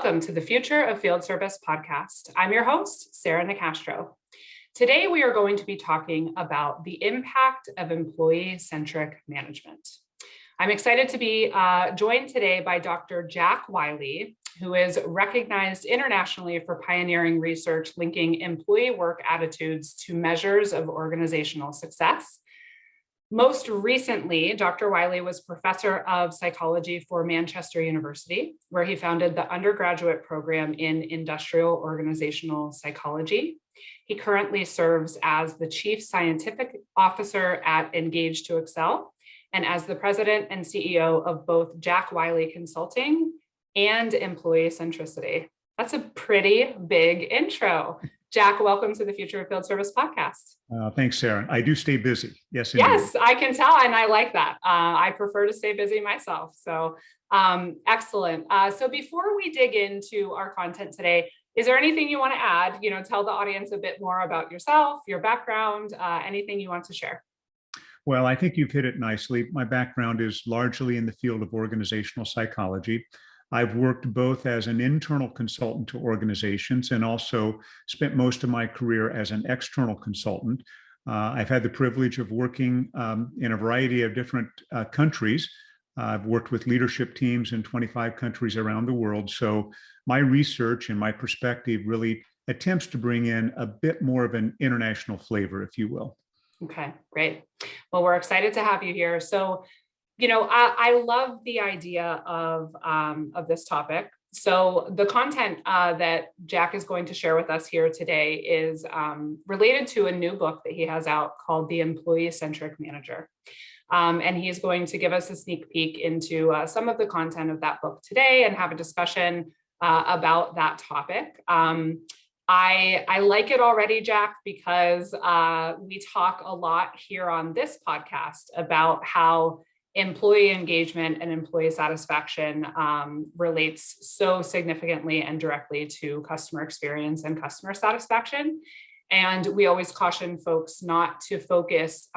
Welcome to the Future of Field Service podcast. I'm your host, Sarah Nicastro. Today, we are going to be talking about the impact of employee-centric management. I'm excited to be joined today by Dr. Jack Wiley, who is recognized internationally for pioneering research linking employee work attitudes to measures of organizational success. Most recently, Dr. Wiley was professor of psychology for Manchester University, where he founded the undergraduate program in industrial organizational psychology. He currently serves as the chief scientific officer at Engage to Excel and as the president and CEO of both Jack Wiley Consulting and Employee-Centricity. That's a pretty big intro. Jack, welcome to the Future of Field Service podcast. Thanks, Sarah. I do stay busy. Yes, indeed. Yes, I can tell, and I like that. I prefer to stay busy myself. So excellent. So before we dig into our content today, is there anything you want to add? Tell the audience a bit more about yourself, your background, anything you want to share. Well, I think you've hit it nicely. My background is largely in the field of organizational psychology. I've worked both as an internal consultant to organizations and also spent most of my career as an external consultant. I've had the privilege of working in a variety of different countries. I've worked with leadership teams in 25 countries around the world. So my research and my perspective really attempts to bring in a bit more of an international flavor, if you will. Okay, great. Well, we're excited to have you here. So I love the idea of this topic. So the content that Jack is going to share with us here today is related to a new book that he has out called The Employee-Centric Manager. And he's going to give us a sneak peek into some of the content of that book today and have a discussion about that topic. I like it already, Jack, because we talk a lot here on this podcast about how employee engagement and employee satisfaction relates so significantly and directly to customer experience and customer satisfaction. And we always caution folks not to focus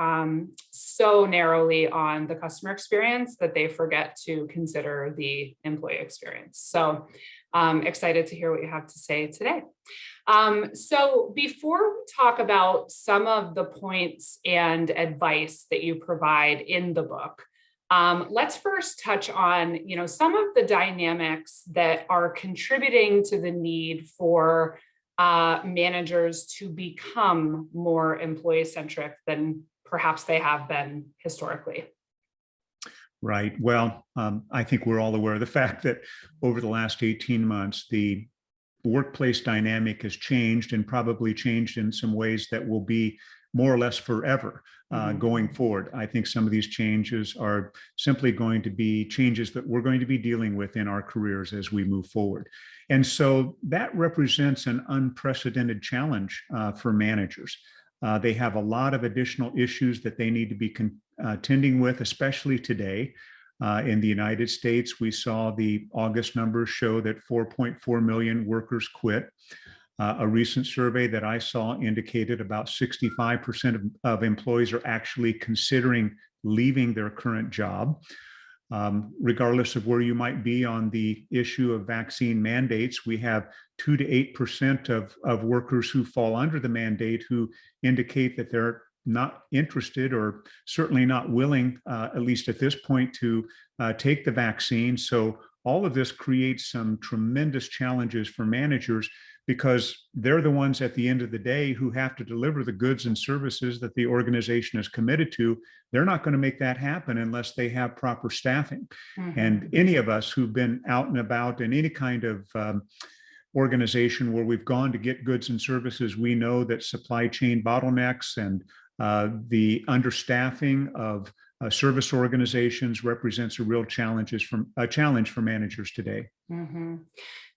so narrowly on the customer experience that they forget to consider the employee experience. So excited to hear what you have to say today. So before we talk about some of the points and advice that you provide in the book, let's first touch on, some of the dynamics that are contributing to the need for managers to become more employee-centric than perhaps they have been historically. Right. Well, I think we're all aware of the fact that over the last 18 months, the workplace dynamic has changed and probably changed in some ways that will be more or less forever going forward. I think some of these changes are simply going to be changes that we're going to be dealing with in our careers as we move forward. And so that represents an unprecedented challenge for managers. They have a lot of additional issues that they need to be contending with, especially today. In the United States, we saw the August numbers show that 4.4 million workers quit. A recent survey that I saw indicated about 65% of employees are actually considering leaving their current job. Regardless of where you might be on the issue of vaccine mandates, we have 2 to 8% of workers who fall under the mandate who indicate that they're not interested or certainly not willing, at least at this point, to take the vaccine. So all of this creates some tremendous challenges for managers because they're the ones at the end of the day who have to deliver the goods and services that the organization is committed to. They're not going to make that happen unless they have proper staffing. And any of us who've been out and about in any kind of organization where we've gone to get goods and services, we know that supply chain bottlenecks and the understaffing of service organizations represents a real challenge for managers today.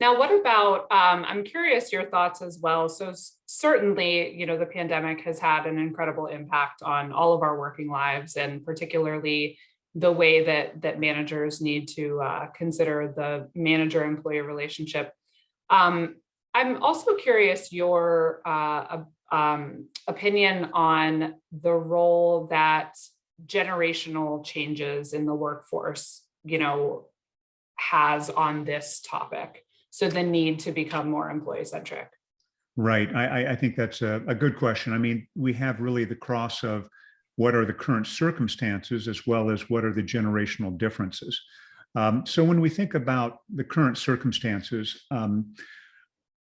Now, what about, I'm curious your thoughts as well. So certainly, the pandemic has had an incredible impact on all of our working lives, and particularly the way that managers need to consider the manager-employee relationship. I'm also curious your opinion on the role that generational changes in the workforce, has on this topic. So the need to become more employee-centric. Right. I think that's a good question. I mean, we have really the cross of what are the current circumstances as well as what are the generational differences. So when we think about the current circumstances,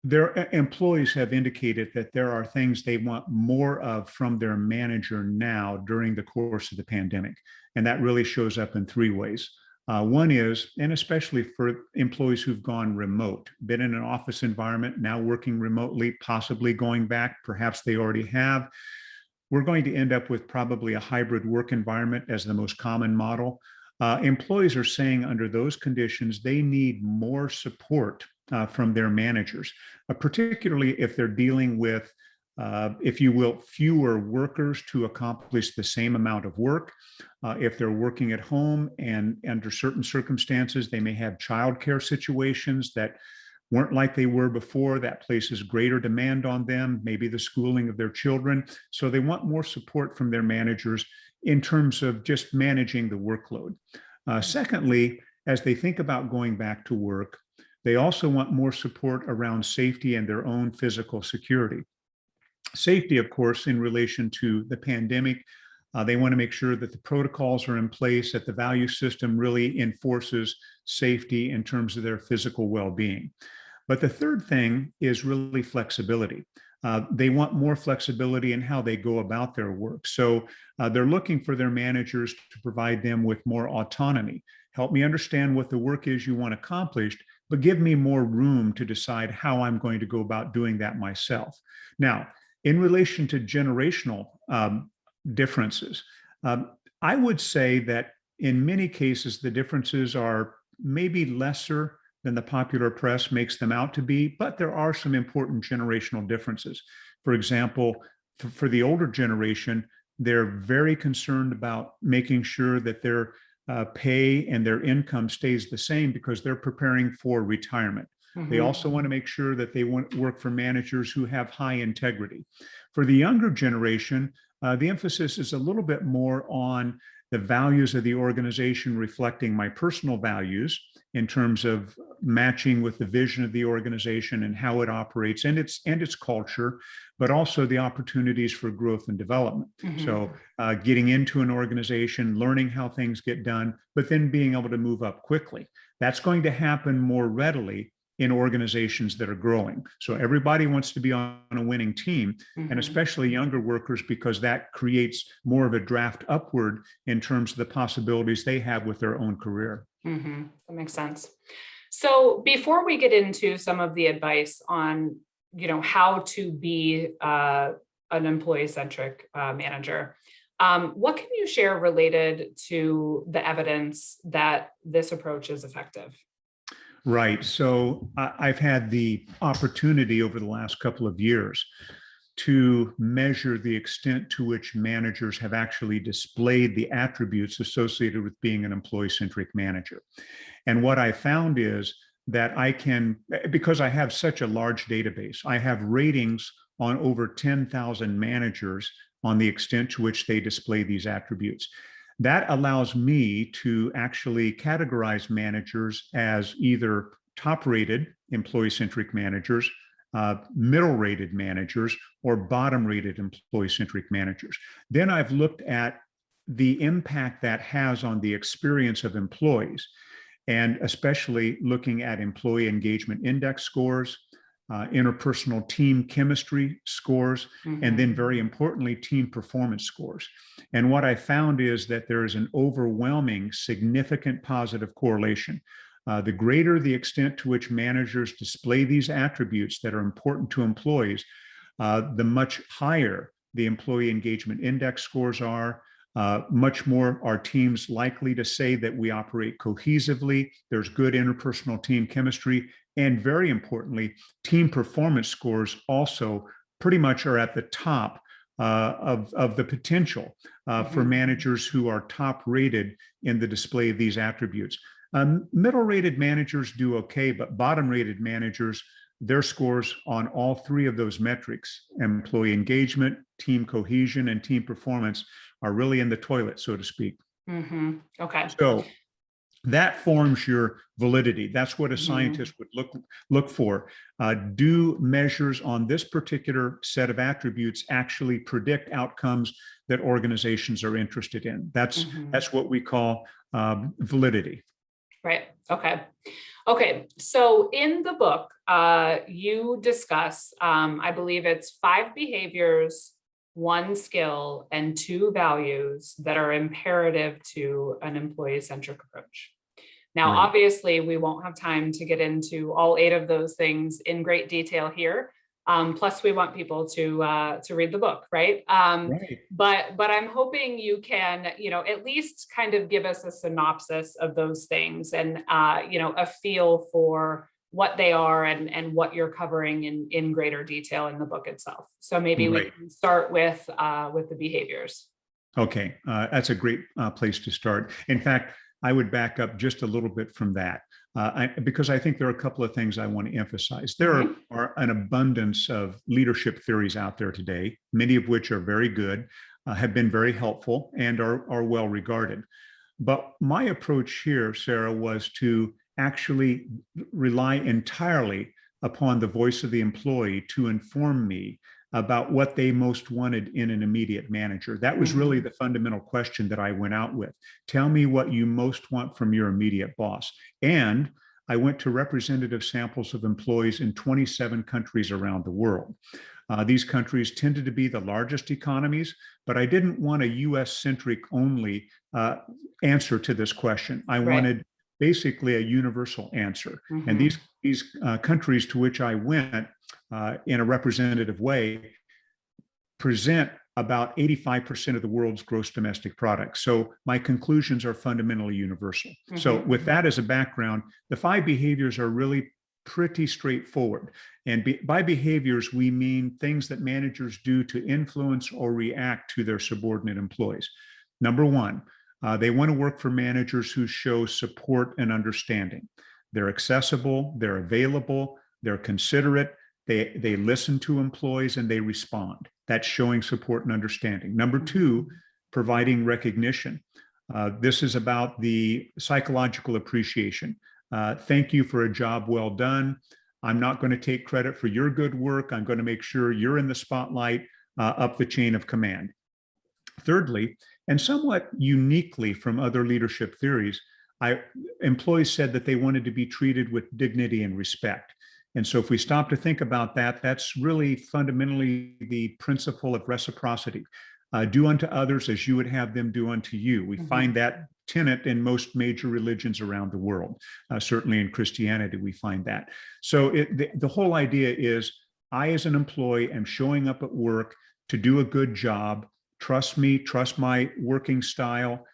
their employees have indicated that there are things they want more of from their manager now during the course of the pandemic. And that really shows up in three ways. One is, and especially for employees who've gone remote, been in an office environment, now working remotely, possibly going back, perhaps they already have. We're going to end up with probably a hybrid work environment as the most common model. Employees are saying under those conditions, they need more support from their managers, particularly if they're dealing with, if you will, fewer workers to accomplish the same amount of work. If they're working at home and under certain circumstances, they may have childcare situations that weren't like they were before. That places greater demand on them, maybe the schooling of their children. So they want more support from their managers in terms of just managing the workload. Secondly, as they think about going back to work, they also want more support around safety and their own physical security. Safety, of course, in relation to the pandemic, they want to make sure that the protocols are in place, that the value system really enforces safety in terms of their physical well-being. But the third thing is really flexibility. They want more flexibility in how they go about their work. So they're looking for their managers to provide them with more autonomy. Help me understand what the work is you want accomplished, but give me more room to decide how I'm going to go about doing that myself. Now, in relation to generational differences, I would say that in many cases, the differences are maybe lesser than the popular press makes them out to be, but there are some important generational differences. For example, for the older generation, they're very concerned about making sure that their pay and their income stays the same because they're preparing for retirement. They also want to make sure that they work for managers who have high integrity. For the younger generation, the emphasis is a little bit more on the values of the organization reflecting my personal values in terms of matching with the vision of the organization and how it operates and its culture, but also the opportunities for growth and development. So getting into an organization, learning how things get done, but then being able to move up quickly. That's going to happen more readily in organizations that are growing. So everybody wants to be on a winning team, and especially younger workers, because that creates more of a draft upward in terms of the possibilities they have with their own career. That makes sense. So before we get into some of the advice on, how to be an employee-centric manager, what can you share related to the evidence that this approach is effective? Right. So I've had the opportunity over the last couple of years to measure the extent to which managers have actually displayed the attributes associated with being an employee-centric manager. And what I found is that I can, because I have such a large database, I have ratings on over 10,000 managers on the extent to which they display these attributes. That allows me to actually categorize managers as either top-rated employee-centric managers, middle-rated managers, or bottom-rated employee-centric managers. Then I've looked at the impact that has on the experience of employees, and especially looking at employee engagement index scores, interpersonal team chemistry scores, and then very importantly, team performance scores. And what I found is that there is an overwhelming, significant positive correlation. The greater the extent to which managers display these attributes that are important to employees, the much higher the employee engagement index scores are, much more are teams likely to say that we operate cohesively, there's good interpersonal team chemistry, and very importantly, team performance scores also pretty much are at the top of the potential for managers who are top rated in the display of these attributes. Middle rated managers do okay, but bottom rated managers, their scores on all three of those metrics, employee engagement, team cohesion, and team performance, are really in the toilet, so to speak. Okay. So That forms your validity. That's what a scientist would look for. Do measures on this particular set of attributes actually predict outcomes that organizations are interested in? That's what we call validity. Right. Okay. Okay. So in the book, you discuss, I believe it's 5 behaviors, 1 skill, and 2 values that are imperative to an employee-centric approach. Now, Right. obviously, we won't have time to get into all 8 of those things in great detail here. Plus, we want people to read the book, right? Right. But I'm hoping you can, at least kind of give us a synopsis of those things and a feel for what they are and what you're covering in greater detail in the book itself. So maybe we can start with the behaviors. Okay, that's a great place to start. In fact, I would back up just a little bit from that because I think there are a couple of things I want to emphasize. There are an abundance of leadership theories out there today, many of which are very good, have been very helpful, and are well regarded. But my approach here, Sarah, was to actually rely entirely upon the voice of the employee to inform me about what they most wanted in an immediate manager. That was really the fundamental question that I went out with. Tell me what you most want from your immediate boss. And I went to representative samples of employees in 27 countries around the world. These countries tended to be the largest economies, but I didn't want a US-centric only answer to this question. I wanted basically a universal answer. And these countries to which I went in a representative way present about 85% of the world's gross domestic product. So my conclusions are fundamentally universal. So with that as a background, the 5 behaviors are really pretty straightforward. And by behaviors, we mean things that managers do to influence or react to their subordinate employees. Number 1, they want to work for managers who show support and understanding. They're accessible, they're available, they're considerate, they listen to employees, and they respond. That's showing support and understanding. Number 2, providing recognition. This is about the psychological appreciation. Thank you for a job well done. I'm not going to take credit for your good work. I'm going to make sure you're in the spotlight up the chain of command. Thirdly, and somewhat uniquely from other leadership theories, employees said that they wanted to be treated with dignity and respect. And so if we stop to think about that, that's really fundamentally the principle of reciprocity. Do unto others as you would have them do unto you. We find that tenet in most major religions around the world. Certainly in Christianity, we find that. So the whole idea is, I as an employee am showing up at work to do a good job. Trust me, trust my working style.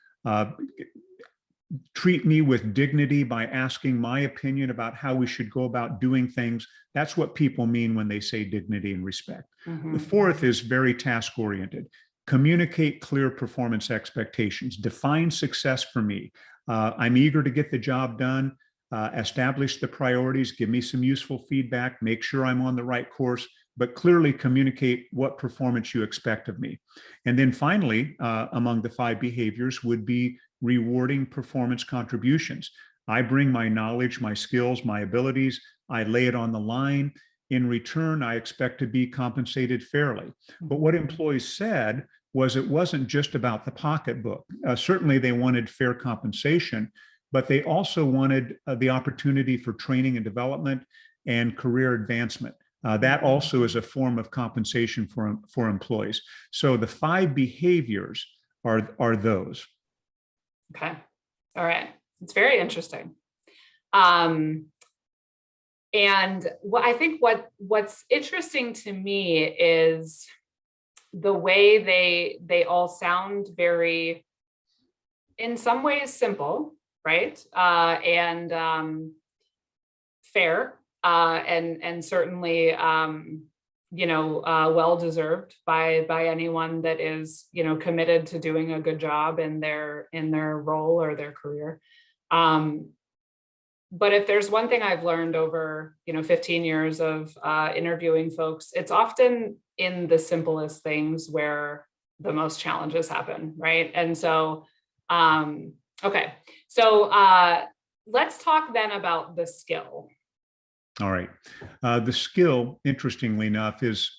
Treat me with dignity by asking my opinion about how we should go about doing things. That's what people mean when they say dignity and respect. The 4th is very task-oriented. Communicate clear performance expectations. Define success for me. I'm eager to get the job done. Establish the priorities. Give me some useful feedback. Make sure I'm on the right course, but clearly communicate what performance you expect of me. And then finally, among the 5 behaviors would be rewarding performance contributions. I bring my knowledge, my skills, my abilities. I lay it on the line. In return, I expect to be compensated fairly. But what employees said was it wasn't just about the pocketbook. Certainly they wanted fair compensation, but they also wanted the opportunity for training and development and career advancement. That also is a form of compensation for employees. So the 5 behaviors are those. Okay. All right. It's very interesting. And I think what's interesting to me is the way they all sound very, in some ways, simple, right? And fair, and certainly well-deserved by anyone that is, committed to doing a good job in their role or their career. But if there's one thing I've learned over, 15 years of interviewing folks, it's often in the simplest things where the most challenges happen, right? And so Okay. So let's talk then about the skill. All right. The skill, interestingly enough, is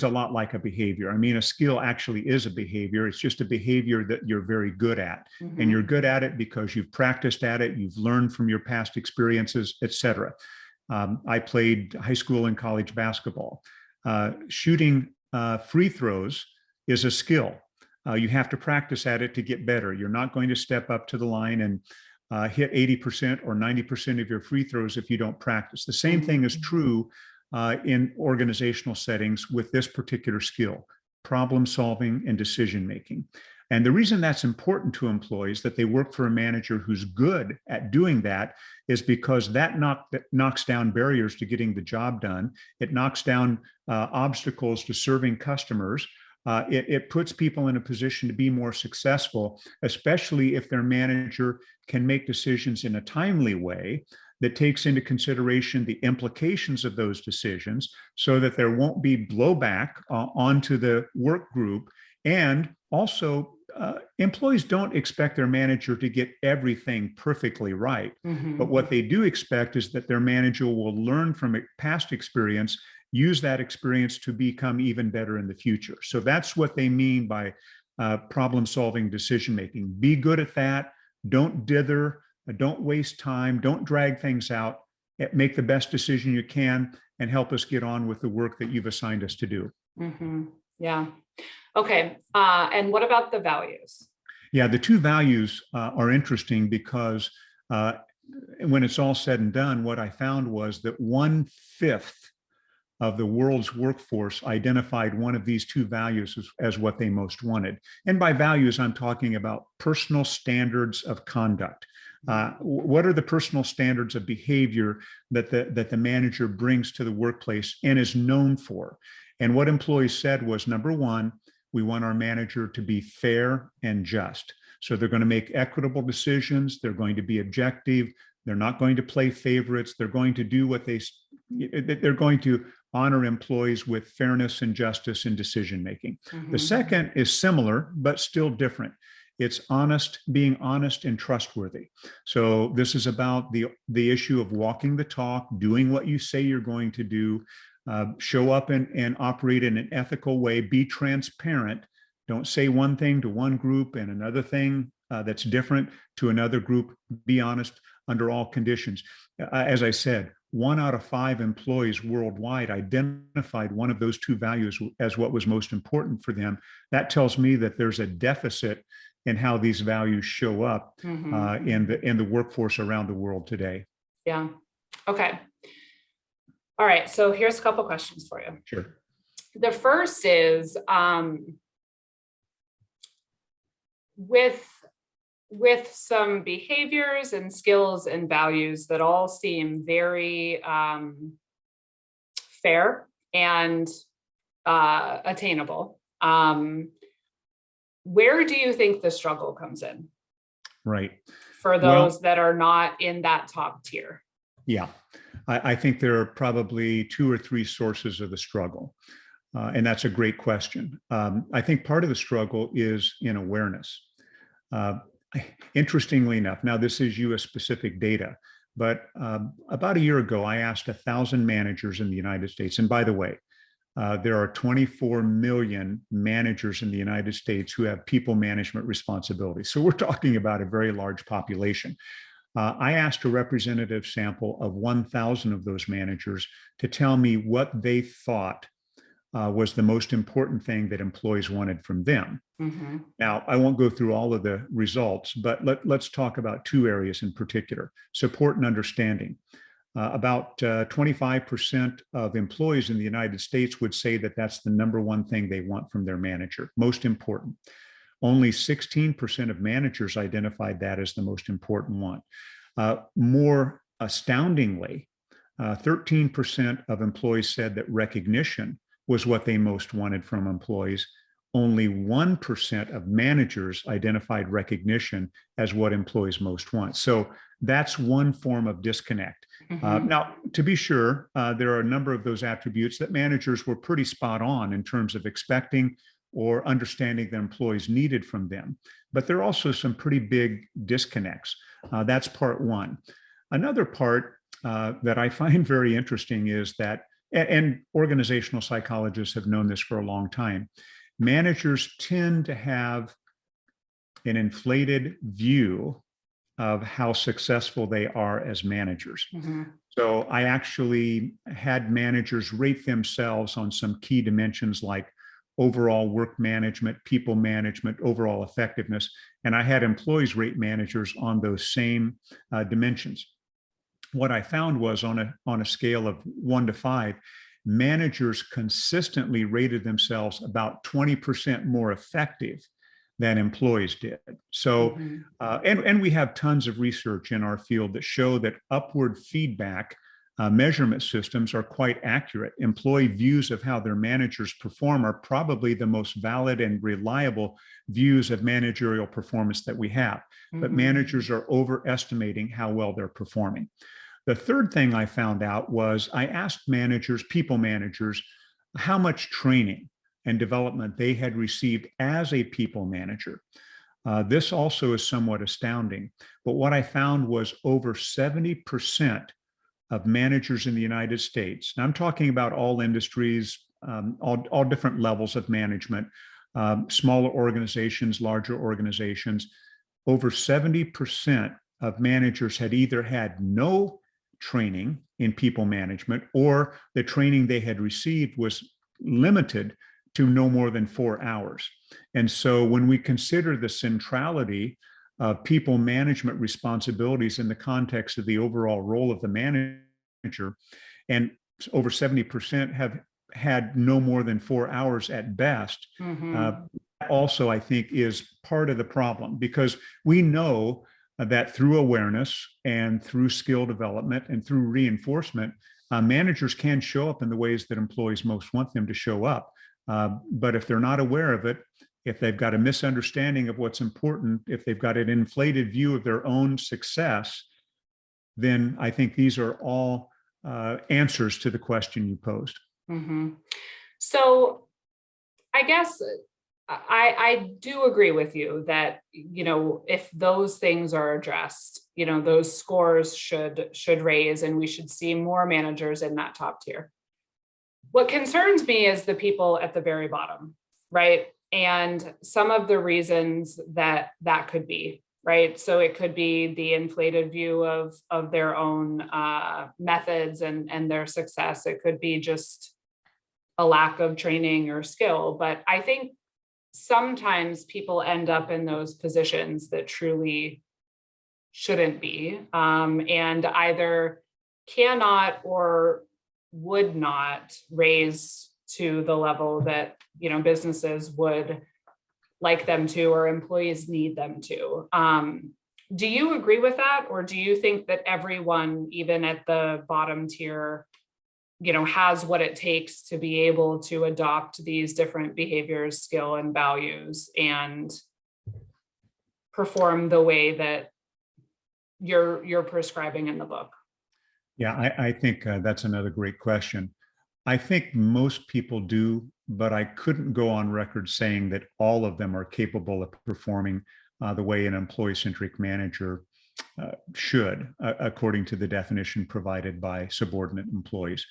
a lot like a behavior. I mean, a skill actually is a behavior. It's just a behavior that you're very good at. Mm-hmm. And you're good at it because you've practiced at it, you've learned from your past experiences, et cetera. I played high school and college basketball. Shooting free throws is a skill. You have to practice at it to get better. You're not going to step up to the line and hit 80% or 90% of your free throws if you don't practice. The same thing is true in organizational settings with this particular skill, problem solving and decision making. And the reason that's important to employees, that they work for a manager who's good at doing that, is because that knocks down barriers to getting the job done. It knocks down obstacles to serving customers. It puts people in a position to be more successful, especially if their manager can make decisions in a timely way that takes into consideration the implications of those decisions so that there won't be blowback onto the work group. And also, employees don't expect their manager to get everything perfectly right. Mm-hmm. But what they do expect is that their manager will learn from past experience, use that experience to become even better in the future. So that's what they mean by problem-solving decision-making. Be good at that. Don't dither. Don't waste time. Don't drag things out. Make the best decision you can and help us get on with the work that you've assigned us to do. Mm-hmm. Yeah. Okay. And what about the values? Yeah, the two values are interesting because when it's all said and done, what I found was that 1/5 of the world's workforce identified one of these two values as what they most wanted. And by values, I'm talking about personal standards of conduct. What are the personal standards of behavior that the manager brings to the workplace and is known for? And what employees said was, number one, we want our manager to be fair and just. So they're going to make equitable decisions. They're going to be objective. They're not going to play favorites. They're going to do what they're going to honor employees with fairness and justice in decision making. Mm-hmm. The second is similar, but still different. It's being honest and trustworthy. So this is about the issue of walking the talk, doing what you say you're going to do, show up and operate in an ethical way, be transparent. Don't say one thing to one group and another thing that's different to another group. Be honest under all conditions. As I said, 1 out of 5 employees worldwide identified one of those two values as what was most important for them. That tells me that there's a deficit in how these values show up mm-hmm. in the workforce around the world today. Yeah. Okay. All right. So here's a couple questions for you. Sure. The first is with some behaviors and skills and values that all seem very fair and attainable. Where do you think the struggle comes in? Right. For those that are not in that top tier? Yeah, I think there are probably 2 or 3 sources of the struggle. And that's a great question. I think part of the struggle is in awareness. Interestingly enough, now this is US specific data, but about a year ago, I asked 1,000 managers in the United States. And by the way, there are 24 million managers in the United States who have people management responsibilities. So we're talking about a very large population. I asked a representative sample of 1,000 of those managers to tell me what they thought was the most important thing that employees wanted from them. Mm-hmm. Now, I won't go through all of the results, but let's talk about 2 areas in particular: support and understanding. About 25% of employees in the United States would say that that's the number one thing they want from their manager, most important. Only 16% of managers identified that as the most important one. More astoundingly, 13% of employees said that recognition was what they most wanted from employees. Only 1% of managers identified recognition as what employees most want. So that's one form of disconnect. Mm-hmm. Now, to be sure, there are a number of those attributes that managers were pretty spot on in terms of expecting or understanding that employees needed from them. But there are also some pretty big disconnects. That's part one. Another part that I find very interesting is that, and organizational psychologists have known this for a long time, managers tend to have an inflated view of how successful they are as managers. Mm-hmm. So I actually had managers rate themselves on some key dimensions like overall work management, people management, overall effectiveness. And I had employees rate managers on those same dimensions. What I found was on a scale of 1 to 5, managers consistently rated themselves about 20% more effective than employees did. So, and we have tons of research in our field that show that upward feedback measurement systems are quite accurate. Employee views of how their managers perform are probably the most valid and reliable views of managerial performance that we have. But managers are overestimating how well they're performing. The third thing I found out was I asked managers, people managers, how much training and development they had received as a people manager. This also is somewhat astounding, but what I found was over 70% of managers in the United States, and I'm talking about all industries, all different levels of management, smaller organizations, larger organizations, over 70% of managers had either had no training in people management or the training they had received was limited to no more than 4 hours. And so when we consider the centrality of people management responsibilities in the context of the overall role of the manager, and over 70% have had no more than 4 hours at best, also I think is part of the problem, because we know that through awareness and through skill development and through reinforcement, managers can show up in the ways that employees most want them to show up. But if they're not aware of it, if they've got a misunderstanding of what's important, if they've got an inflated view of their own success, then I think these are all answers to the question you posed. So I guess I do agree with you that, if those things are addressed, those scores should raise, and we should see more managers in that top tier. What concerns me is the people at the very bottom, right? And some of the reasons that could be, right? So it could be the inflated view of their own methods and their success. It could be just a lack of training or skill. But I think sometimes people end up in those positions that truly shouldn't be, and either cannot or would not raise to the level that businesses would like them to, or employees need them to. Do you agree with that, or do you think that everyone, even at the bottom tier, has what it takes to be able to adopt these different behaviors, skill, and values and perform the way that you're prescribing in the book? Yeah, I think that's another great question. I think most people do, but I couldn't go on record saying that all of them are capable of performing the way an employee-centric manager should, according to the definition provided by subordinate employees.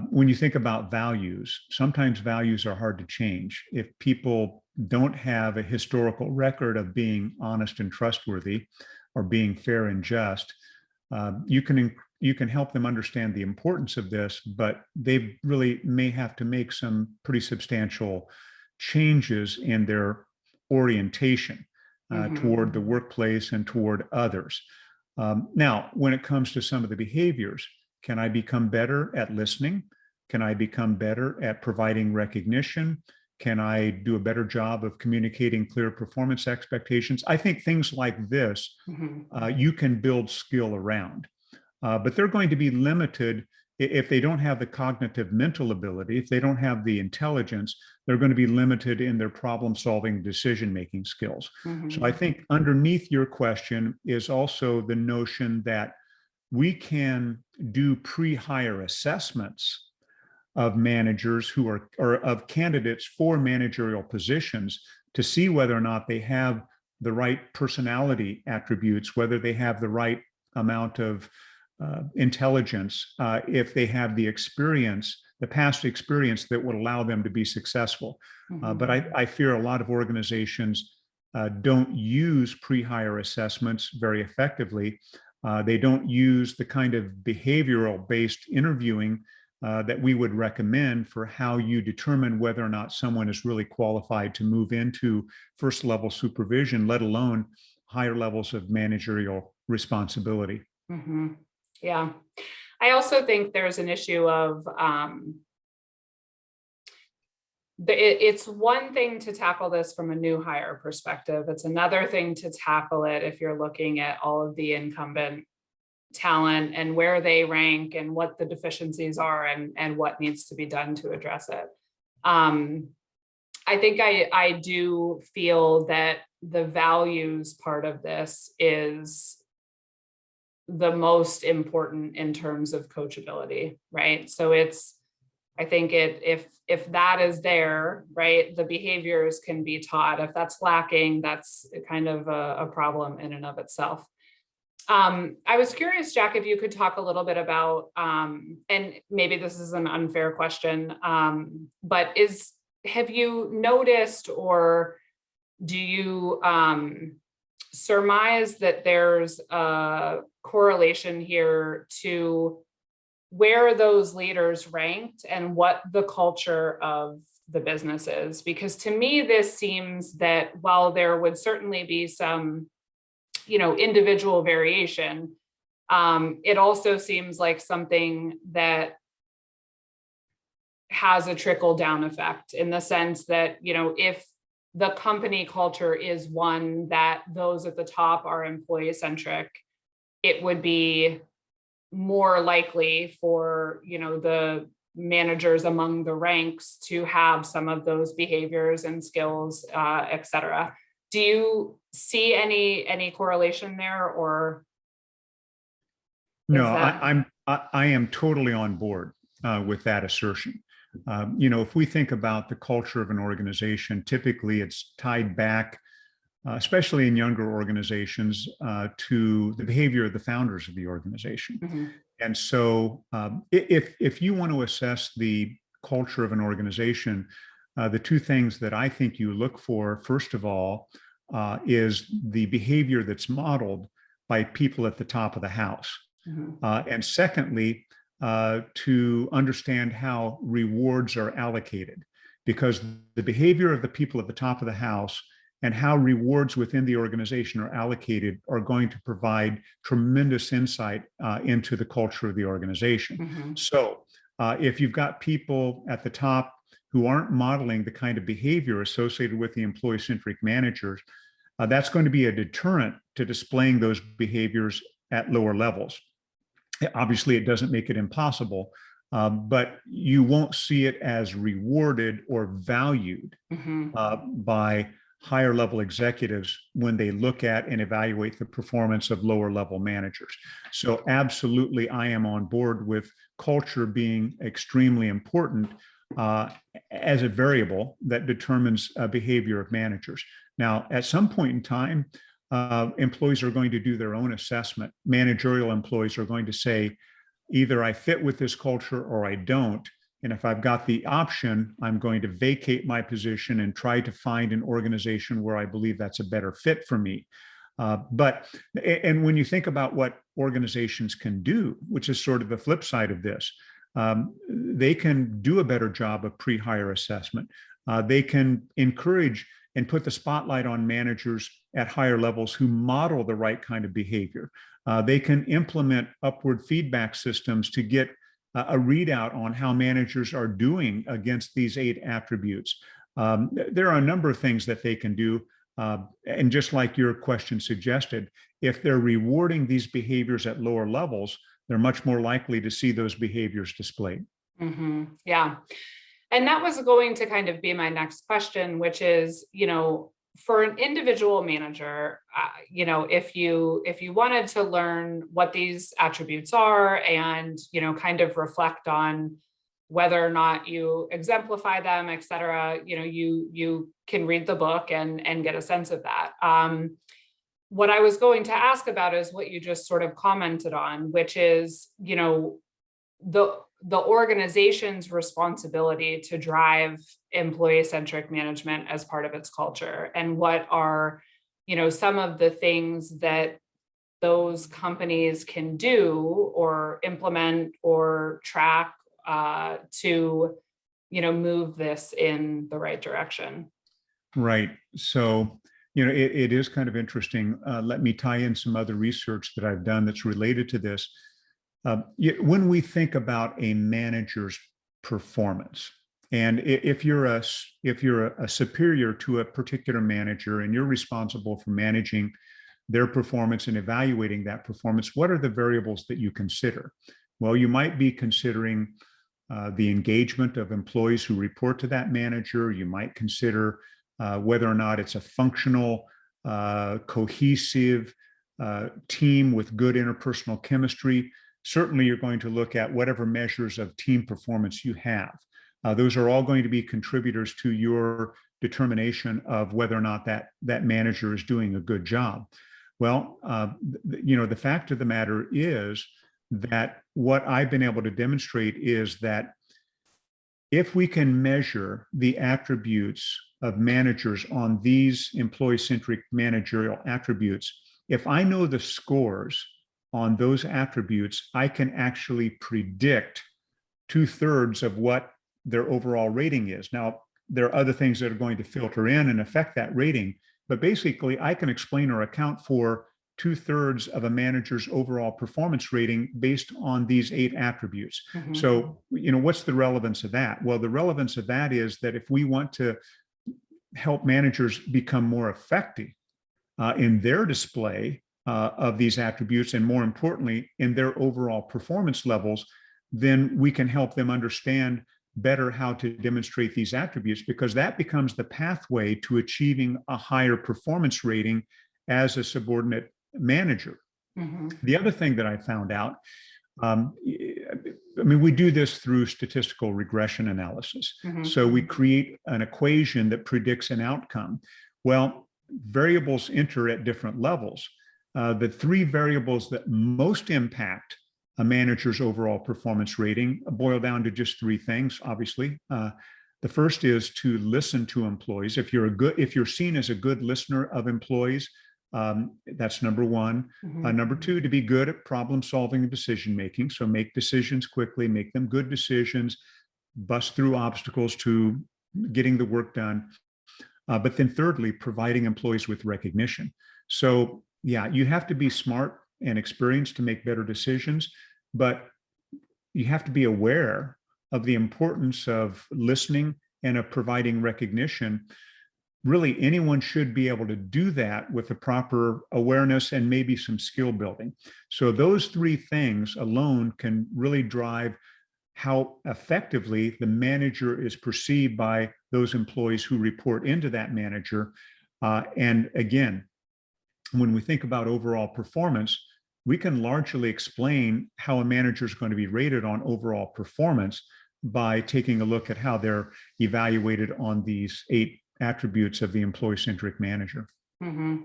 When you think about values, sometimes values are hard to change. If people don't have a historical record of being honest and trustworthy or being fair and just, you can help them understand the importance of this, but they really may have to make some pretty substantial changes in their orientation toward the workplace and toward others. Now, when it comes to some of the behaviors, can I become better at listening? Can I become better at providing recognition? Can I do a better job of communicating clear performance expectations? I think things like this, you can build skill around, but they're going to be limited if they don't have the cognitive mental ability, if they don't have the intelligence, they're going to be limited in their problem-solving, decision-making skills. So I think underneath your question is also the notion that we can do pre-hire assessments of managers who are, or of candidates for managerial positions, to see whether or not they have the right personality attributes, whether they have the right amount of intelligence, if they have the experience, the past experience that would allow them to be successful. But I fear a lot of organizations don't use pre-hire assessments very effectively. They don't use the kind of behavioral-based interviewing that we would recommend for how you determine whether or not someone is really qualified to move into first-level supervision, let alone higher levels of managerial responsibility. Mm-hmm. Yeah. I also think there's an issue of it's one thing to tackle this from a new hire perspective. It's another thing to tackle it if you're looking at all of the incumbent talent and where they rank and what the deficiencies are and what needs to be done to address it. I think I do feel that the values part of this is the most important in terms of coachability, right? So I think if that is there, right, the behaviors can be taught. If that's lacking, that's kind of a problem in and of itself. I was curious, Jack, if you could talk a little bit about, and maybe this is an unfair question, but have you noticed, or do you surmise that there's a correlation here to where those leaders ranked and what the culture of the business is? Because to me, this seems that while there would certainly be some, individual variation, it also seems like something that has a trickle down effect, in the sense that, if the company culture is one that those at the top are employee-centric, it would be more likely for, the managers among the ranks to have some of those behaviors and skills, et cetera. Do you see any correlation there, or? No, I am totally on board with that assertion. If we think about the culture of an organization, typically it's tied back, especially in younger organizations, to the behavior of the founders of the organization. Mm-hmm. And so if you want to assess the culture of an organization, the two things that I think you look for, first of all, is the behavior that's modeled by people at the top of the house. Mm-hmm. And secondly, to understand how rewards are allocated, because the behavior of the people at the top of the house and how rewards within the organization are allocated are going to provide tremendous insight into the culture of the organization. Mm-hmm. So if you've got people at the top who aren't modeling the kind of behavior associated with the employee-centric managers, that's going to be a deterrent to displaying those behaviors at lower levels. Obviously, it doesn't make it impossible, but you won't see it as rewarded or valued Mm-hmm. by higher level executives when they look at and evaluate the performance of lower level managers. So absolutely, I am on board with culture being extremely important as a variable that determines behavior of managers. Now, at some point in time, employees are going to do their own assessment. Managerial employees are going to say, either I fit with this culture or I don't. And if I've got the option, I'm going to vacate my position and try to find an organization where I believe that's a better fit for me. And when you think about what organizations can do, which is sort of the flip side of this, they can do a better job of pre-hire assessment. They can encourage and put the spotlight on managers at higher levels who model the right kind of behavior. They can implement upward feedback systems to get a readout on how managers are doing against these 8 attributes. There are a number of things that they can do. And just like your question suggested, if they're rewarding these behaviors at lower levels, they're much more likely to see those behaviors displayed. Mm-hmm. Yeah. And that was going to kind of be my next question, which is, for an individual manager, if you wanted to learn what these attributes are and, kind of reflect on whether or not you exemplify them, et cetera, you can read the book and get a sense of that. What I was going to ask about is what you just sort of commented on, which is, the organization's responsibility to drive employee-centric management as part of its culture, and what are, some of the things that those companies can do or implement or track to, move this in the right direction. Right. So, it is kind of interesting. Let me tie in some other research that I've done that's related to this. When we think about a manager's performance, and if you're a superior to a particular manager and you're responsible for managing their performance and evaluating that performance, what are the variables that you consider? Well, you might be considering the engagement of employees who report to that manager. You might consider whether or not it's a functional, cohesive team with good interpersonal chemistry. Certainly, you're going to look at whatever measures of team performance you have. Those are all going to be contributors to your determination of whether or not that manager is doing a good job. Well, the fact of the matter is that what I've been able to demonstrate is that if we can measure the attributes of managers on these employee-centric managerial attributes, if I know the scores on those attributes, I can actually predict 2/3 of what their overall rating is. Now, there are other things that are going to filter in and affect that rating, but basically I can explain or account for 2/3 of a manager's overall performance rating based on these 8 attributes. Mm-hmm. So, what's the relevance of that? Well, the relevance of that is that if we want to help managers become more effective in their display of these attributes, and more importantly, in their overall performance levels, then we can help them understand better how to demonstrate these attributes, because that becomes the pathway to achieving a higher performance rating as a subordinate manager. Mm-hmm. The other thing that I found out, we do this through statistical regression analysis. Mm-hmm. So we create an equation that predicts an outcome. Well, variables enter at different levels. The 3 variables that most impact a manager's overall performance rating boil down to just 3 things, obviously. The first is to listen to employees. If you're seen as a good listener of employees, that's number 1. Mm-hmm. Number 2, to be good at problem solving and decision making. So make decisions quickly, make them good decisions, bust through obstacles to getting the work done. But then thirdly, providing employees with recognition. So yeah, you have to be smart and experienced to make better decisions, but you have to be aware of the importance of listening and of providing recognition. Really, anyone should be able to do that with the proper awareness and maybe some skill building. So those 3 things alone can really drive how effectively the manager is perceived by those employees who report into that manager. And again, when we think about overall performance, we can largely explain how a manager is going to be rated on overall performance by taking a look at how they're evaluated on these 8 attributes of the employee-centric manager. Mm-hmm.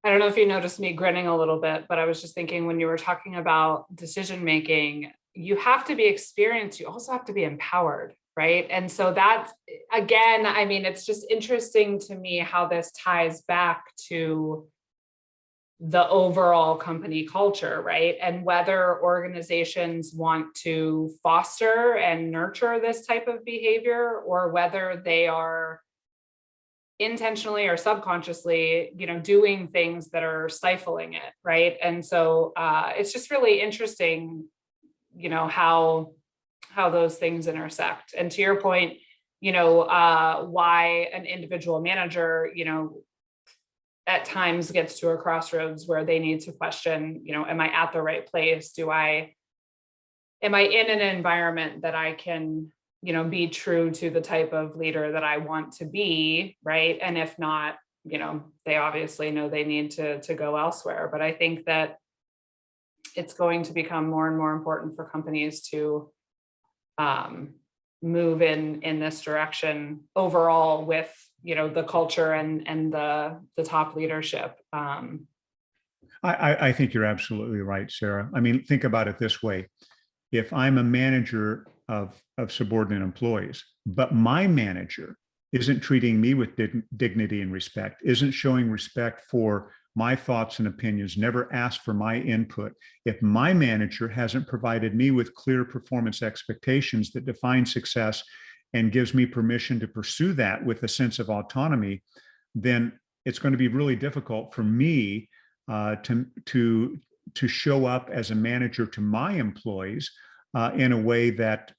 I don't know if you noticed me grinning a little bit, but I was just thinking, when you were talking about decision making, you have to be experienced. You also have to be empowered, right? And so that, again, it's just interesting to me how this ties back to the overall company culture, right? And whether organizations want to foster and nurture this type of behavior, or whether they are intentionally or subconsciously, doing things that are stifling it, right? And so it's just really interesting, how those things intersect. And to your point, why an individual manager, at times gets to a crossroads where they need to question, am I at the right place? Am I in an environment that I can, be true to the type of leader that I want to be, right? And if not, they obviously know they need to go elsewhere. But I think that it's going to become more and more important for companies to move in this direction overall with, the culture and the top leadership. I think you're absolutely right, Sarah. I mean, think about it this way. If I'm a manager of subordinate employees, but my manager isn't treating me with dignity and respect, isn't showing respect for my thoughts and opinions, never asked for my input, if my manager hasn't provided me with clear performance expectations that define success and gives me permission to pursue that with a sense of autonomy, then it's going to be really difficult for me to show up as a manager to my employees in a way that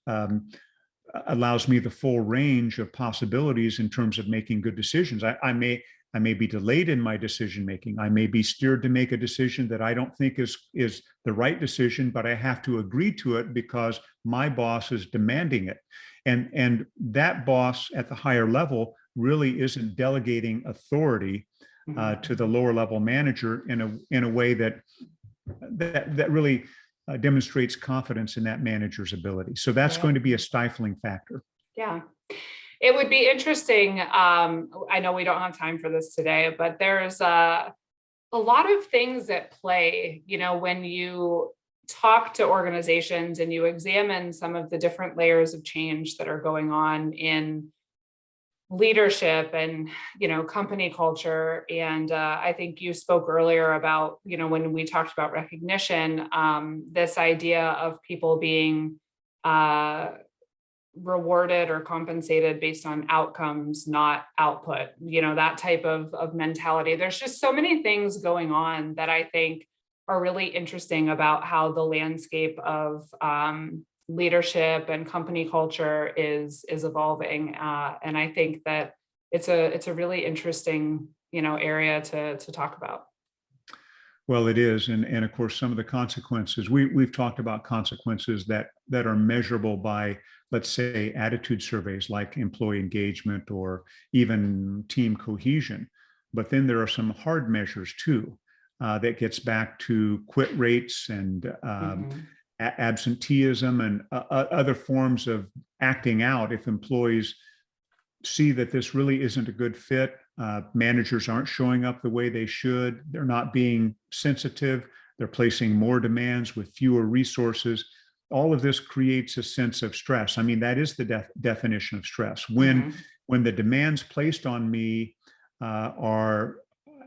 allows me the full range of possibilities in terms of making good decisions. I may be delayed in my decision making. I may be steered to make a decision that I don't think is the right decision, but I have to agree to it because my boss is demanding it. And that boss at the higher level really isn't delegating authority to the lower level manager in a way that really demonstrates confidence in that manager's ability. So that's going to be a stifling factor. Yeah. It would be interesting. I know we don't have time for this today, but there's a lot of things at play, when you talk to organizations and you examine some of the different layers of change that are going on in leadership and, company culture. And I think you spoke earlier about, when we talked about recognition, this idea of people being rewarded or compensated based on outcomes, not output, that type of mentality. There's just so many things going on that I think are really interesting about how the landscape of leadership and company culture is evolving. And I think that it's a really interesting, area to talk about. Well, it is. And of course, some of the consequences, we've talked about consequences that are measurable by, let's say, attitude surveys like employee engagement or even team cohesion. But then there are some hard measures too, that gets back to quit rates and absenteeism and other forms of acting out. If employees see that this really isn't a good fit, managers aren't showing up the way they should, they're not being sensitive, they're placing more demands with fewer resources. All of this creates a sense of stress. I mean, that is the definition of stress. When the demands placed on me are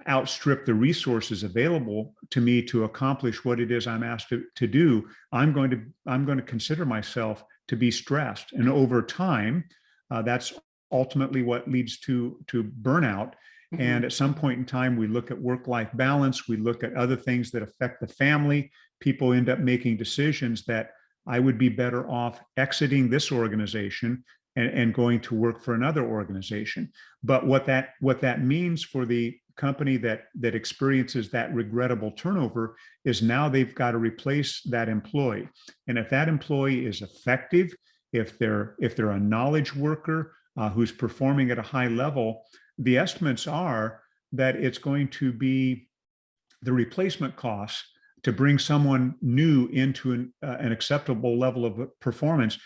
outstrip the resources available to me to accomplish what it is I'm asked to do, I'm going to consider myself to be stressed. And over time, that's ultimately what leads to burnout. And at some point in time, we look at work-life balance, we look at other things that affect the family. People end up making decisions that I would be better off exiting this organization and going to work for another organization. But what that means for the company that experiences that regrettable turnover is now they've got to replace that employee. And if that employee is effective, if they're a knowledge worker who's performing at a high level, the estimates are that it's going to be the replacement costs to bring someone new into an acceptable level of performance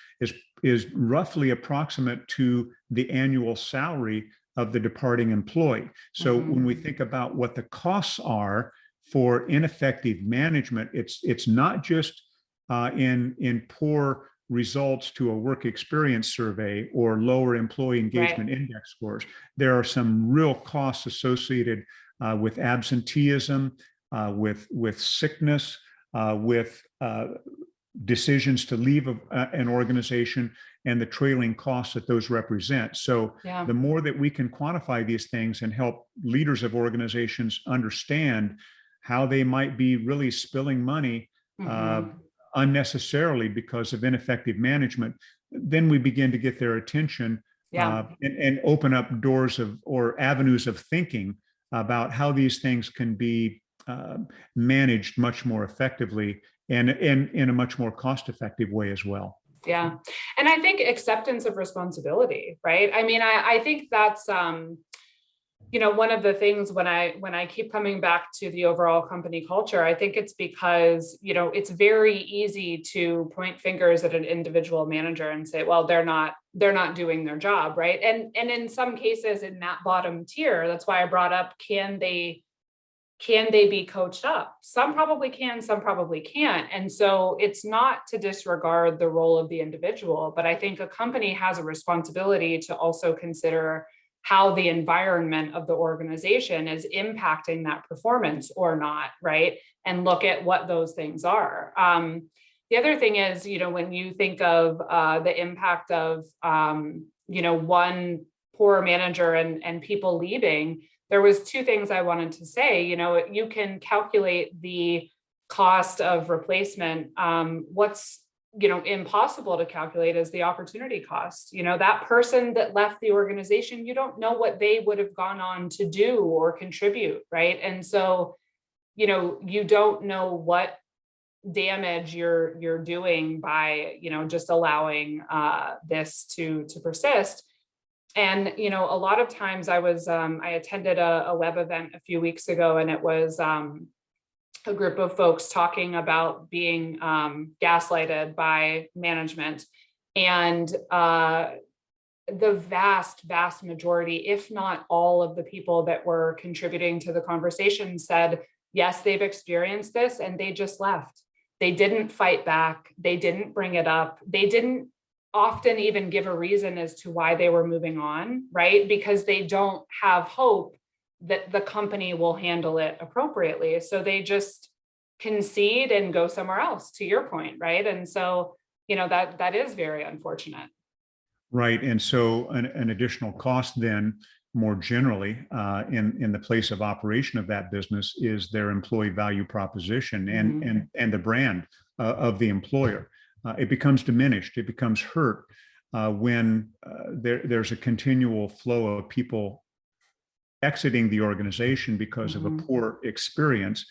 is roughly approximate to the annual salary of the departing employee. So when we think about what the costs are for ineffective management, it's not just in poor results to a work experience survey or lower employee engagement index scores. There are some real costs associated with absenteeism, with sickness, with decisions to leave an organization and the trailing costs that those represent. So the more that we can quantify these things and help leaders of organizations understand how they might be really spilling money unnecessarily because of ineffective management, then we begin to get their attention and open up doors or avenues of thinking about how these things can be managed much more effectively and in a much more cost-effective way as well. Yeah. And I think acceptance of responsibility, right? I mean, I think that's One of the things when I keep coming back to the overall company culture, I think it's because, it's very easy to point fingers at an individual manager and say, well, they're not doing their job, right? And in some cases in that bottom tier, that's why I brought up, can they be coached up? Some probably can, some probably can't. And so it's not to disregard the role of the individual, but I think a company has a responsibility to also consider how the environment of the organization is impacting that performance or not, right? And look at what those things are. The other thing is, when you think of the impact of, one poor manager and people leaving, there was two things I wanted to say. You can calculate the cost of replacement. What's impossible to calculate is the opportunity cost. That person that left the organization, you don't know what they would have gone on to do or contribute, right? And so, you don't know what damage you're doing by, just allowing this to persist. And, a lot of times I attended a web event a few weeks ago, and it was a group of folks talking about being gaslighted by management. And the vast majority, if not all of the people that were contributing to the conversation said, yes, they've experienced this and they just left. They didn't fight back. They didn't bring it up. They didn't often even give a reason as to why they were moving on, right? Because they don't have hope that the company will handle it appropriately. So they just concede and go somewhere else, to your point, right? And so, that is very unfortunate. Right. And so an additional cost then, more generally, in the place of operation of that business, is their employee value proposition and the brand of the employer. It becomes diminished. It becomes hurt when there's a continual flow of people exiting the organization because of a poor experience,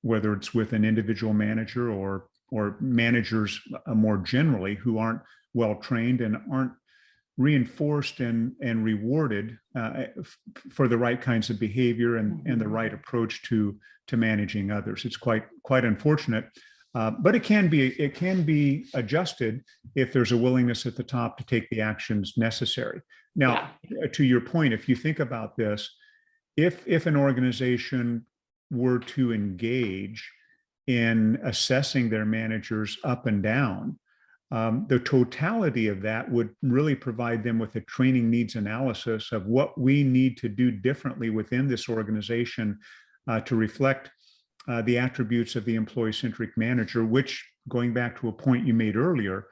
whether it's with an individual manager or managers more generally who aren't well trained and aren't reinforced and rewarded for the right kinds of behavior and the right approach to managing others. It's quite unfortunate. But it can be adjusted if there's a willingness at the top to take the actions necessary. Now, to your point, if you think about this, if an organization were to engage in assessing their managers up and down, the totality of that would really provide them with a training needs analysis of what we need to do differently within this organization to reflect the attributes of the employee-centric manager, which, going back to a point you made earlier,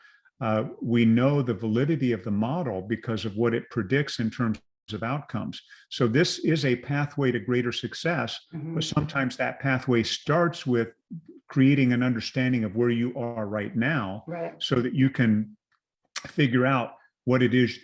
we know the validity of the model because of what it predicts in terms of outcomes. So this is a pathway to greater success, but sometimes that pathway starts with creating an understanding of where you are right now, so that you can figure out what it is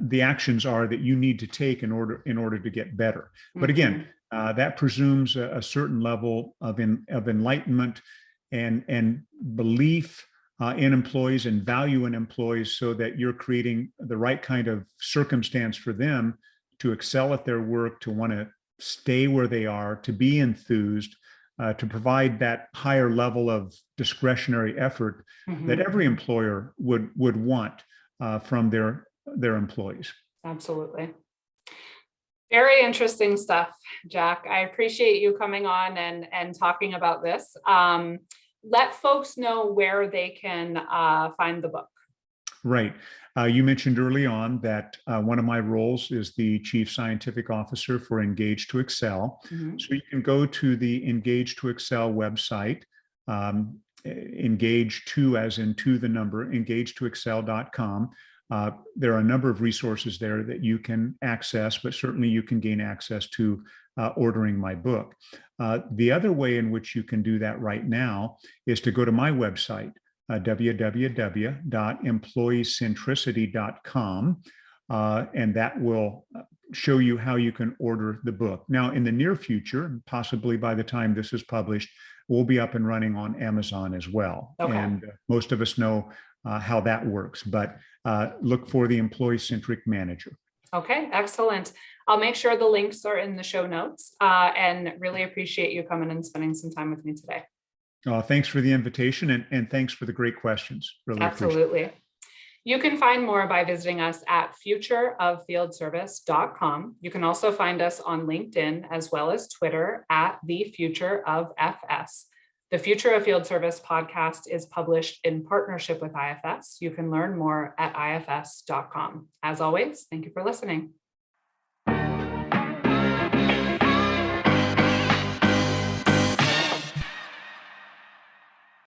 the actions are that you need to take in order to get better. But again, that presumes a certain level of enlightenment and belief in employees and value in employees, so that you're creating the right kind of circumstance for them to excel at their work, to want to stay where they are, to be enthused, to provide that higher level of discretionary effort that every employer would want from their employees. Absolutely. Very interesting stuff, Jack. I appreciate you coming on and talking about this. Let folks know where they can find the book. Right. You mentioned early on that one of my roles is the Chief Scientific Officer for Engage to Excel. So you can go to the Engage to Excel website, engage to as in to the number, engagetoexcel.com. There are a number of resources there that you can access, but certainly you can gain access to ordering my book. The other way in which you can do that right now is to go to my website, www.employeecentricity.com, and that will show you how you can order the book. Now, in the near future, possibly by the time this is published, we'll be up and running on Amazon as well. And most of us know how that works, but look for the Employee-Centric Manager. Okay, excellent. I'll make sure the links are in the show notes, and really appreciate you coming and spending some time with me today. Thanks for the invitation, and thanks for the great questions. Really appreciate it. Absolutely. You can find more by visiting us at futureoffieldservice.com. You can also find us on LinkedIn as well as Twitter at the Future of FS. The Future of Field Service podcast is published in partnership with IFS. You can learn more at ifs.com. As always, thank you for listening.